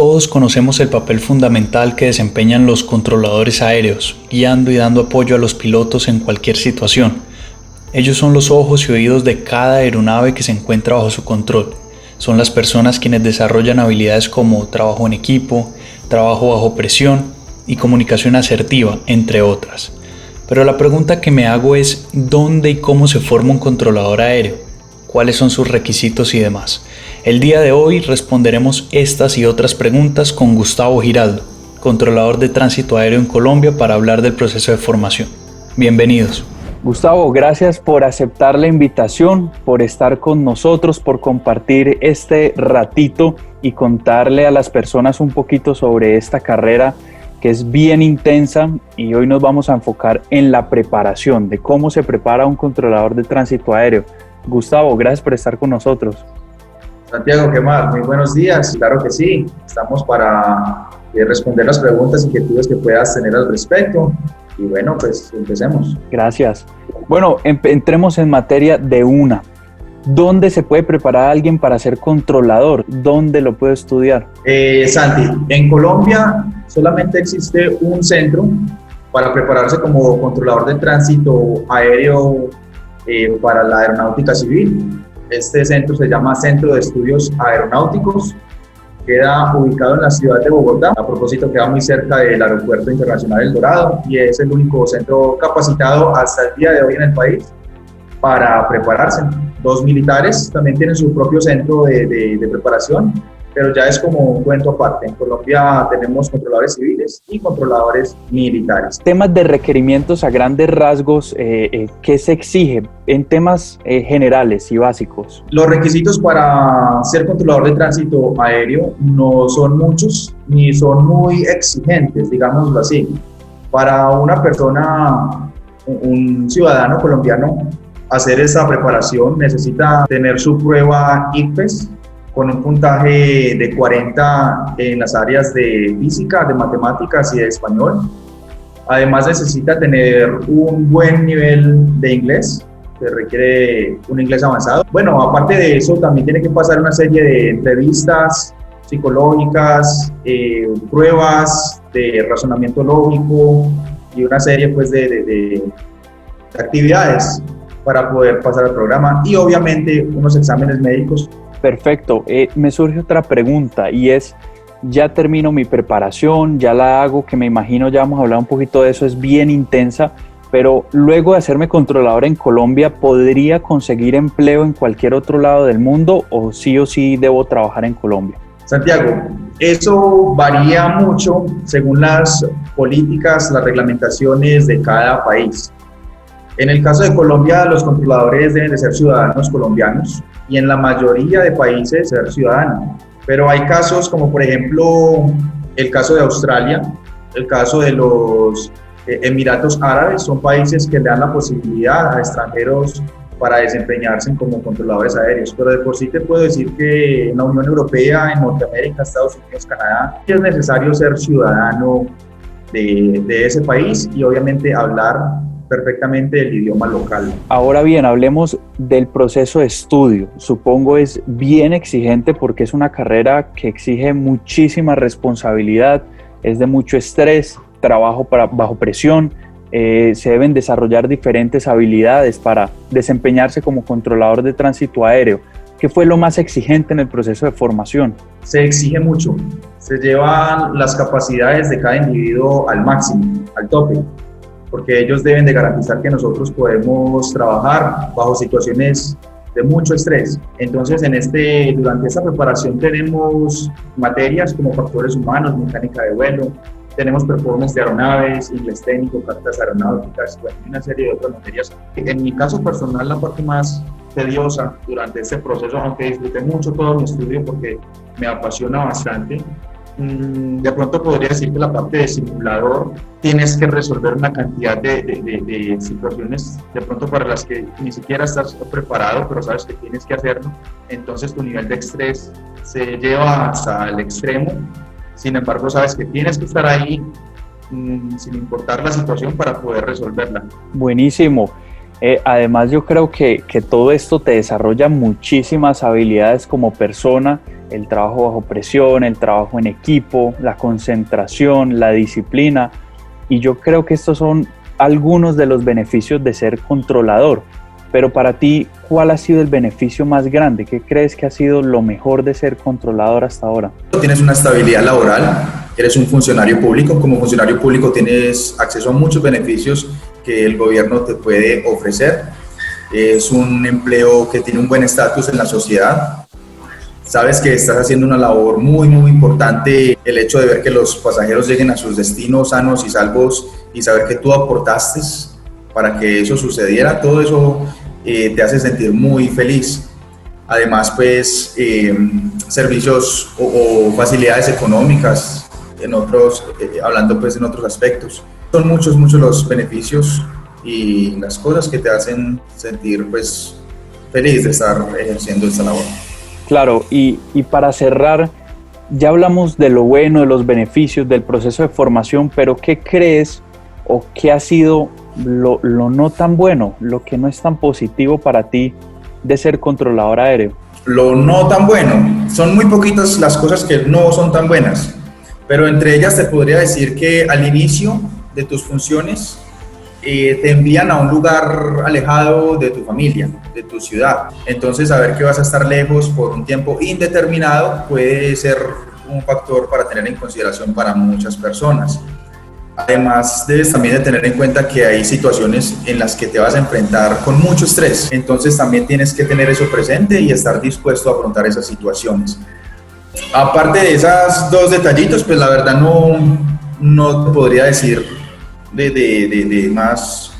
Todos conocemos el papel fundamental que desempeñan los controladores aéreos, guiando y dando apoyo a los pilotos en cualquier situación. Ellos son los ojos y oídos de cada aeronave que se encuentra bajo su control. Son las personas quienes desarrollan habilidades como trabajo en equipo, trabajo bajo presión y comunicación asertiva, entre otras. Pero la pregunta que me hago es, ¿dónde y cómo se forma un controlador aéreo? ¿Cuáles son sus requisitos y demás? El día de hoy responderemos estas y otras preguntas con Gustavo Giraldo, controlador de tránsito aéreo en Colombia, para hablar del proceso de formación. Bienvenidos. Gustavo, gracias por aceptar la invitación, por estar con nosotros, por compartir este ratito y contarle a las personas un poquito sobre esta carrera que es bien intensa, y hoy nos vamos a enfocar en la preparación, de cómo se prepara un controlador de tránsito aéreo. Gustavo, gracias por estar con nosotros. Santiago, ¿qué más? Muy buenos días. Claro que sí, estamos para responder las preguntas y inquietudes que puedas tener al respecto. Y bueno, pues empecemos. Gracias. Bueno, entremos en materia de una. ¿Dónde se puede preparar a alguien para ser controlador? ¿Dónde lo puede estudiar? Santi, en Colombia solamente existe un centro para prepararse como controlador de tránsito aéreo para la aeronáutica civil. Este centro se llama Centro de Estudios Aeronáuticos. Queda ubicado en la ciudad de Bogotá. A propósito, queda muy cerca del Aeropuerto Internacional El Dorado y es el único centro capacitado hasta el día de hoy en el país para prepararse. Los militares también tienen su propio centro de preparación, pero ya es como un cuento aparte. En Colombia tenemos controladores civiles y controladores militares. Temas de requerimientos a grandes rasgos, ¿qué se exige en temas generales y básicos? Los requisitos para ser controlador de tránsito aéreo no son muchos ni son muy exigentes, digámoslo así. Para una persona, un ciudadano colombiano, hacer esa preparación necesita tener su prueba ICFES con un puntaje de 40 en las áreas de física, de matemáticas y de español. Además necesita tener un buen nivel de inglés, se requiere un inglés avanzado. Bueno, aparte de eso, también tiene que pasar una serie de entrevistas psicológicas, pruebas de razonamiento lógico y una serie pues, de actividades para poder pasar al programa, y obviamente unos exámenes médicos. Perfecto. Me surge otra pregunta, y es, ya termino mi preparación, ya la hago, que me imagino ya vamos a hablar un poquito de eso, es bien intensa, pero luego de hacerme controlador en Colombia, ¿podría conseguir empleo en cualquier otro lado del mundo o sí debo trabajar en Colombia? Santiago, eso varía mucho según las políticas, las reglamentaciones de cada país. En el caso de Colombia, los controladores deben de ser ciudadanos colombianos y en la mayoría de países ser ciudadanos. Pero hay casos como por ejemplo el caso de Australia, el caso de los Emiratos Árabes, son países que le dan la posibilidad a extranjeros para desempeñarse como controladores aéreos. Pero de por sí te puedo decir que en la Unión Europea, en Norteamérica, Estados Unidos, Canadá, es necesario ser ciudadano de ese país y obviamente hablar perfectamente el idioma local. Ahora bien, hablemos del proceso de estudio. Supongo es bien exigente porque es una carrera que exige muchísima responsabilidad, es de mucho estrés, trabajo bajo presión, se deben desarrollar diferentes habilidades para desempeñarse como controlador de tránsito aéreo. ¿Qué fue lo más exigente en el proceso de formación? Se exige mucho, se llevan las capacidades de cada individuo al máximo, al tope, porque ellos deben de garantizar que nosotros podemos trabajar bajo situaciones de mucho estrés. Entonces, durante esta preparación tenemos materias como factores humanos, mecánica de vuelo, tenemos performance de aeronaves, inglés técnico, cartas aeronáuticas, bueno, y una serie de otras materias. En mi caso personal, la parte más tediosa durante este proceso, aunque disfruté mucho todo mi estudio porque me apasiona bastante, de pronto podría decir que la parte de simulador tienes que resolver una cantidad de situaciones de pronto para las que ni siquiera estás preparado, pero sabes que tienes que hacerlo, entonces tu nivel de estrés se lleva hasta el extremo. Sin embargo, sabes que tienes que estar ahí sin importar la situación para poder resolverla. Buenísimo. Además, yo creo que todo esto te desarrolla muchísimas habilidades como persona, el trabajo bajo presión, el trabajo en equipo, la concentración, la disciplina, y yo creo que estos son algunos de los beneficios de ser controlador. Pero para ti, ¿cuál ha sido el beneficio más grande? ¿Qué crees que ha sido lo mejor de ser controlador hasta ahora? Tienes una estabilidad laboral, eres un funcionario público. Como funcionario público tienes acceso a muchos beneficios que el gobierno te puede ofrecer. Es un empleo que tiene un buen estatus en la sociedad. Sabes que estás haciendo una labor muy, muy importante. El hecho de ver que los pasajeros lleguen a sus destinos sanos y salvos y saber que tú aportaste para que eso sucediera, todo eso te hace sentir muy feliz. Además, pues, servicios o facilidades económicas, hablando pues en otros aspectos. Son muchos los beneficios y las cosas que te hacen sentir pues feliz de estar ejerciendo esta labor. Claro, y para cerrar, ya hablamos de lo bueno, de los beneficios, del proceso de formación, pero ¿qué crees o qué ha sido lo no tan bueno, lo que no es tan positivo para ti de ser controlador aéreo? Lo no tan bueno, son muy poquitas las cosas que no son tan buenas, pero entre ellas te podría decir que al inicio de tus funciones te envían a un lugar alejado de tu familia, de tu ciudad. Entonces, saber que vas a estar lejos por un tiempo indeterminado puede ser un factor para tener en consideración para muchas personas. Además, debes también de tener en cuenta que hay situaciones en las que te vas a enfrentar con mucho estrés. Entonces, también tienes que tener eso presente y estar dispuesto a afrontar esas situaciones. Aparte de esos dos detallitos, pues la verdad no te podría decir de más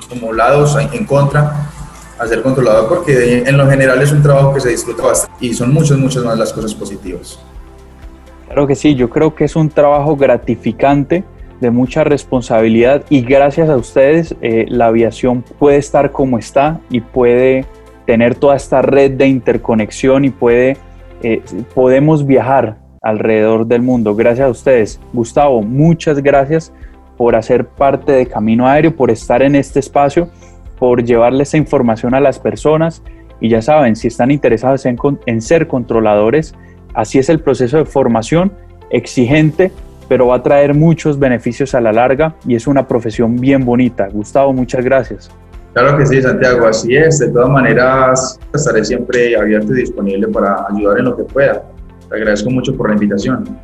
como lados en contra a ser controlador, porque en lo general es un trabajo que se disfruta bastante y son muchas más las cosas positivas. Claro que sí, yo creo que es un trabajo gratificante, de mucha responsabilidad, y gracias a ustedes la aviación puede estar como está y puede tener toda esta red de interconexión y podemos viajar alrededor del mundo. Gracias a ustedes. Gustavo, muchas gracias por hacer parte de Camino Aéreo, por estar en este espacio, por llevarle esa información a las personas. Y ya saben, si están interesados en ser controladores, así es el proceso de formación, exigente, pero va a traer muchos beneficios a la larga y es una profesión bien bonita. Gustavo, muchas gracias. Claro que sí, Santiago, así es. De todas maneras, estaré siempre abierto y disponible para ayudar en lo que pueda. Te agradezco mucho por la invitación.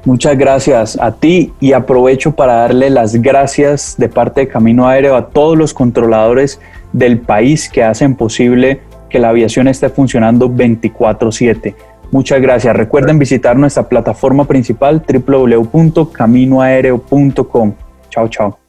Muchas gracias a ti, y aprovecho para darle las gracias de parte de Camino Aéreo a todos los controladores del país que hacen posible que la aviación esté funcionando 24/7. Muchas gracias. Recuerden visitar nuestra plataforma principal www.caminoaereo.com. Chao, chao.